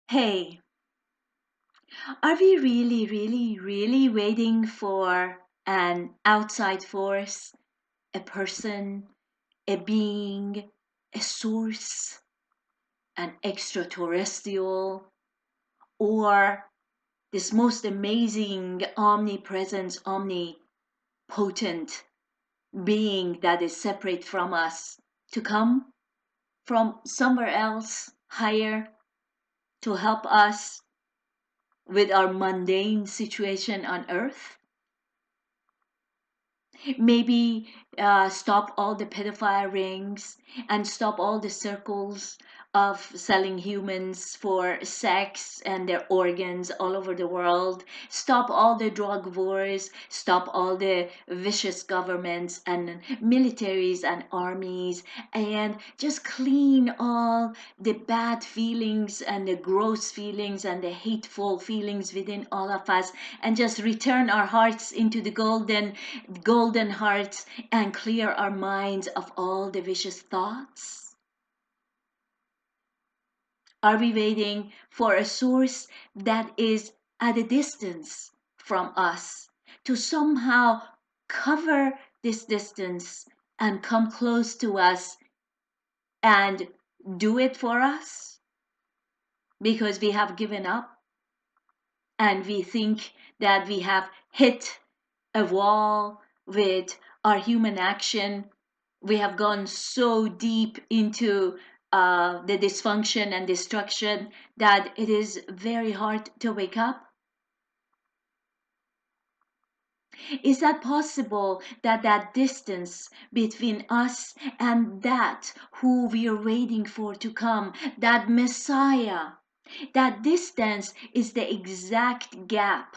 Hey, are we really, really, really waiting for an outside force, a person, a being, a source, an extraterrestrial, or this most amazing, omnipresent, omnipotent being that is separate from us to come from somewhere else higher to help us with our mundane situation on earth? Maybe stop all the pedophile rings and stop all the circles of selling humans for sex and their organs all over the world. Stop all the drug wars. Stop all the vicious governments and militaries and armies. And just clean all the bad feelings and the gross feelings and the hateful feelings within all of us, and just return our hearts into the golden hearts, and clear our minds of all the vicious thoughts? Are we waiting for a source that is at a distance from us to somehow cover this distance and come close to us and do it for us because we have given up and we think that we have hit a wall with our human action? We have gone so deep into the dysfunction and destruction that it is very hard to wake up. Is that possible, that that distance between us and that who we are waiting for to come, that Messiah, that distance is the exact gap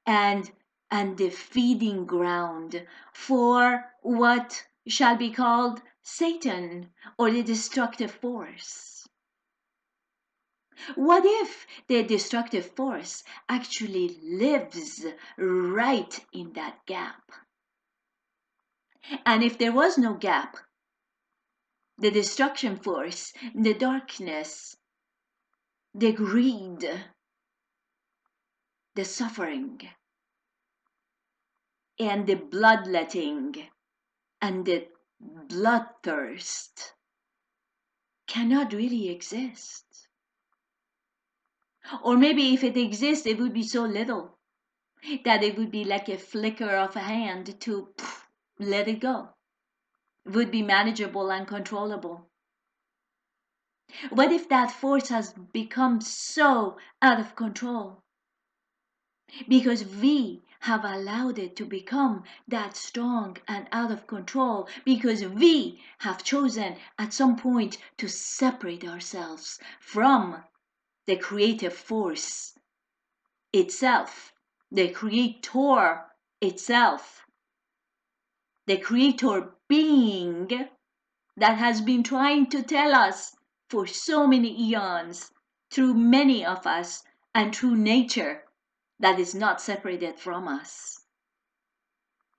and the feeding ground for what shall be called Satan, or the destructive force? What if the destructive force actually lives right in that gap? And if there was no gap, the destruction force, the darkness, the greed, the suffering, and the bloodletting, and the bloodthirst cannot really exist. Or maybe if it exists, it would be so little that it would be like a flicker of a hand to let it go. It would be manageable and controllable. What if that force has become so out of control because we have allowed it to become that strong and out of control, because we have chosen at some point to separate ourselves from the creative force itself, the creator itself, the creator being that has been trying to tell us for so many eons, through many of us, and through nature that is not separated from us.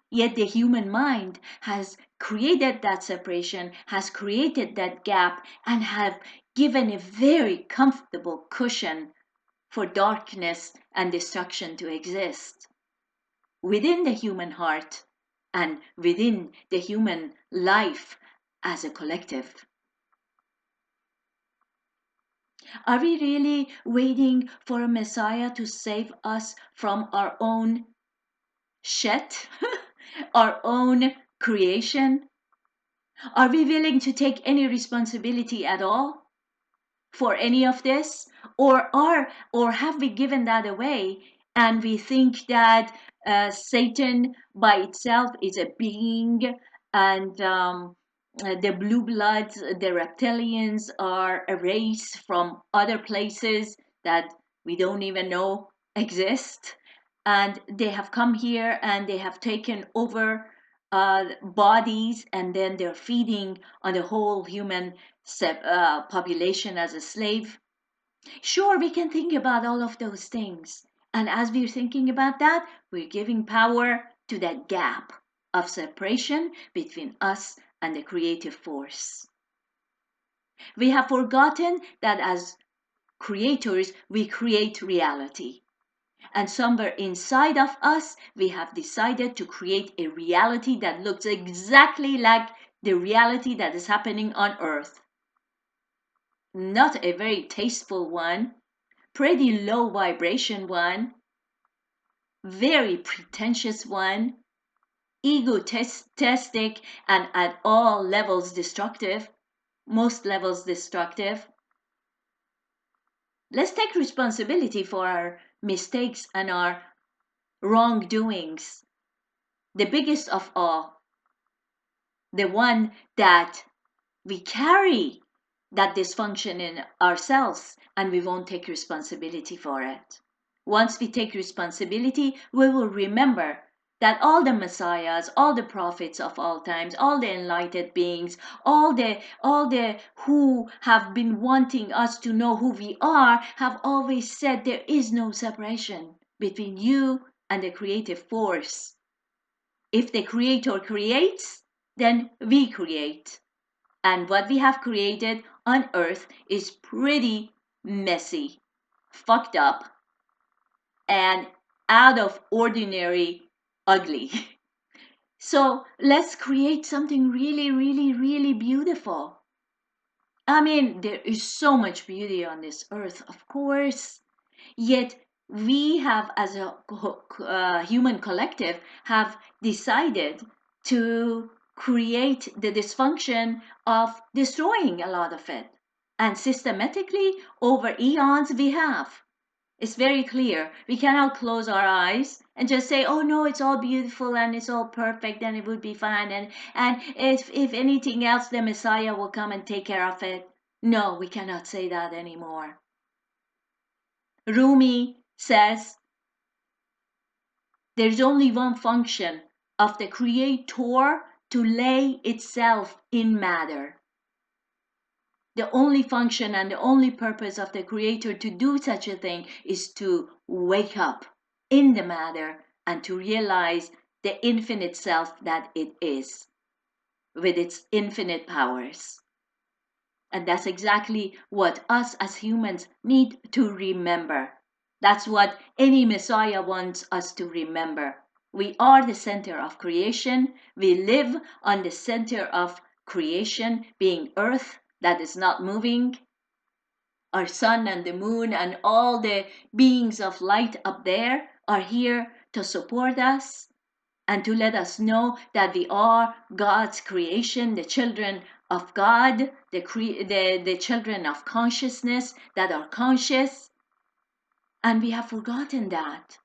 Yet the human mind has created that separation, has created that gap, and have given a very comfortable cushion for darkness and destruction to exist within the human heart and within the human life as a collective. Are we really waiting for a Messiah to save us from our own shit, our own creation? Are we willing to take any responsibility at all for any of this? Or have we given that away and we think that Satan by itself is a being, and the blue bloods, the reptilians, are a race from other places that we don't even know exist, and they have come here and they have taken over bodies, and then they're feeding on the whole human population as a slave. Sure, we can think about all of those things. And as we're thinking about that, we're giving power to that gap of separation between us and the creative force. We have forgotten that as creators, we create reality. And somewhere inside of us, we have decided to create a reality that looks exactly like the reality that is happening on Earth. Not a very tasteful one, pretty low vibration one, very pretentious one, egotistic, and at all levels destructive, most levels destructive. Let's take responsibility for our mistakes and our wrongdoings. The biggest of all, the one that we carry that dysfunction in ourselves and we won't take responsibility for it. Once we take responsibility, we will remember that all the messiahs, all the prophets of all times, all the enlightened beings, all the who have been wanting us to know who we are have always said there is no separation between you and the creative force. If the creator creates, then we create. And what we have created on earth is pretty messy, fucked up, and out of ordinary ugly. So let's create something really, really, really beautiful. I mean, there is so much beauty on this earth, of course. Yet we have, as a human collective, have decided to create the dysfunction of destroying a lot of it. And systematically, over eons, we have. It's very clear. We cannot close our eyes and just say, oh no, it's all beautiful and it's all perfect and it would be fine. And if anything else, the Messiah will come and take care of it. No, we cannot say that anymore. Rumi says there's only one function of the creator to lay itself in matter. The only function and the only purpose of the creator to do such a thing is to wake up in the matter and to realize the infinite self that it is with its infinite powers. And that's exactly what us as humans need to remember. That's what any Messiah wants us to remember. We are the center of creation. We live on the center of creation, being Earth that is not moving. Our sun and the moon and all the beings of light up there are here to support us and to let us know that we are God's creation, the children of God, the children of consciousness that are conscious. And we have forgotten that.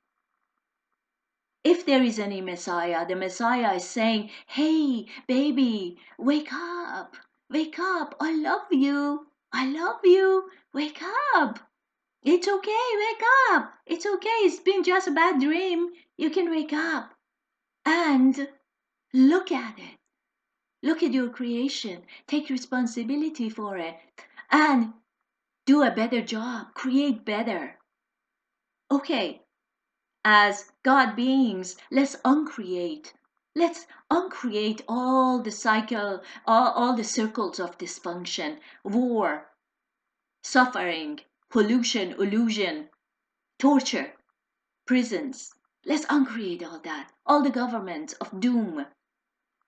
If there is any Messiah, the Messiah is saying, hey, baby, wake up, I love you, wake up. It's okay, wake up. It's okay, it's been just a bad dream. You can wake up. And look at it. Look at your creation. Take responsibility for it. And do a better job. Create better. Okay, as God beings, let's uncreate. Let's uncreate all the cycle, all the circles of dysfunction, war, suffering, pollution, illusion, torture, prisons. Let's uncreate all that. All the governments of doom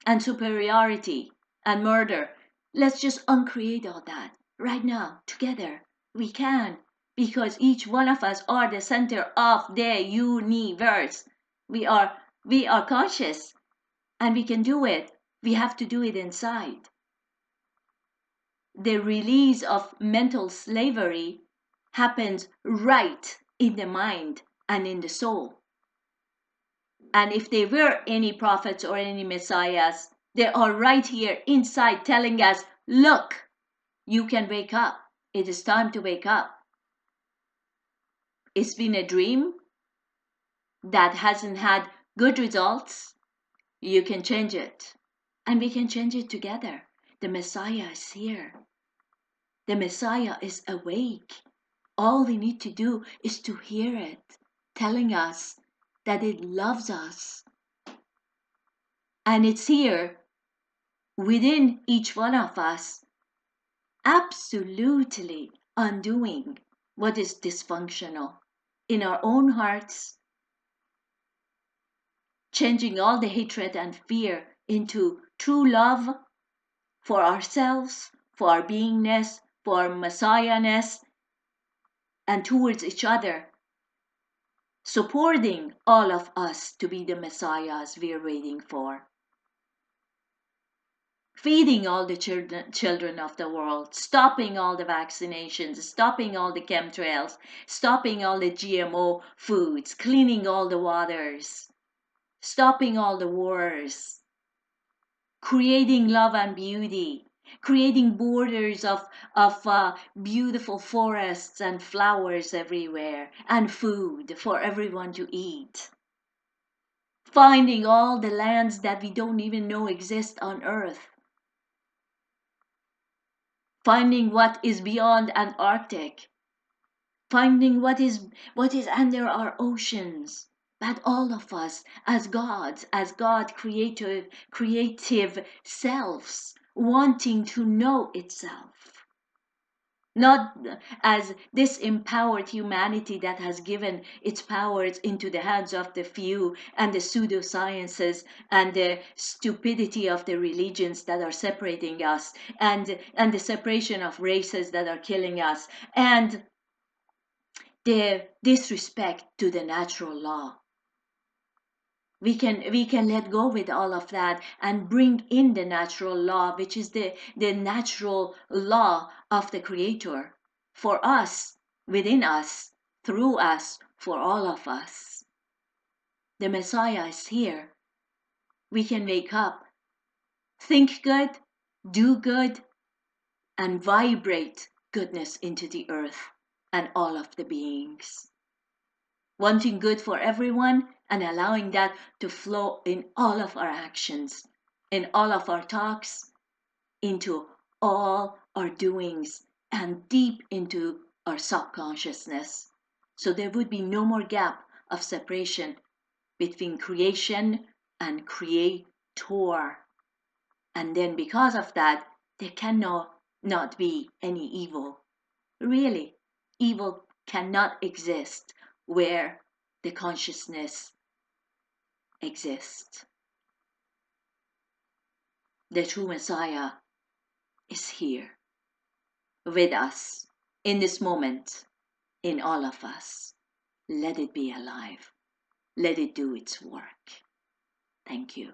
and superiority and murder. Let's just uncreate all that right now, together. We can, because each one of us are the center of the universe. We are conscious and we can do it. We have to do it inside. The release of mental slavery happens right in the mind and in the soul. And if there were any prophets or any messiahs, they are right here inside telling us, look, you can wake up. It is time to wake up. It's been a dream that hasn't had good results. You can change it. And we can change it together. The Messiah is here. The Messiah is awake. All we need to do is to hear it, telling us that it loves us. And it's here within each one of us, absolutely undoing what is dysfunctional in our own hearts, changing all the hatred and fear into true love for ourselves, for our beingness, for our messiahness, and towards each other, supporting all of us to be the messiahs we're waiting for. Feeding all the children of the world, stopping all the vaccinations, stopping all the chemtrails, stopping all the GMO foods, cleaning all the waters, stopping all the wars, creating love and beauty, creating borders of beautiful forests and flowers everywhere, and food for everyone to eat. Finding all the lands that we don't even know exist on Earth. Finding what is beyond Antarctic. Finding what is under our oceans. But all of us as gods, as God creative selves, wanting to know itself. Not as this empowered humanity that has given its powers into the hands of the few and the pseudosciences and the stupidity of the religions that are separating us, and the separation of races that are killing us, and the disrespect to the natural law. We can let go with all of that and bring in the natural law, which is the natural law of the Creator for us, within us, through us, for all of us. The Messiah is here. We can wake up, think good, do good, and vibrate goodness into the earth and all of the beings. Wanting good for everyone and allowing that to flow in all of our actions, in all of our talks, into all our doings, and deep into our subconsciousness. So there would be no more gap of separation between creation and creator. And then because of that, there cannot not be any evil. Really, evil cannot exist where the consciousness exists. The true Messiah is here with us in this moment, in all of us. Let it be alive. Let it do its work. Thank you.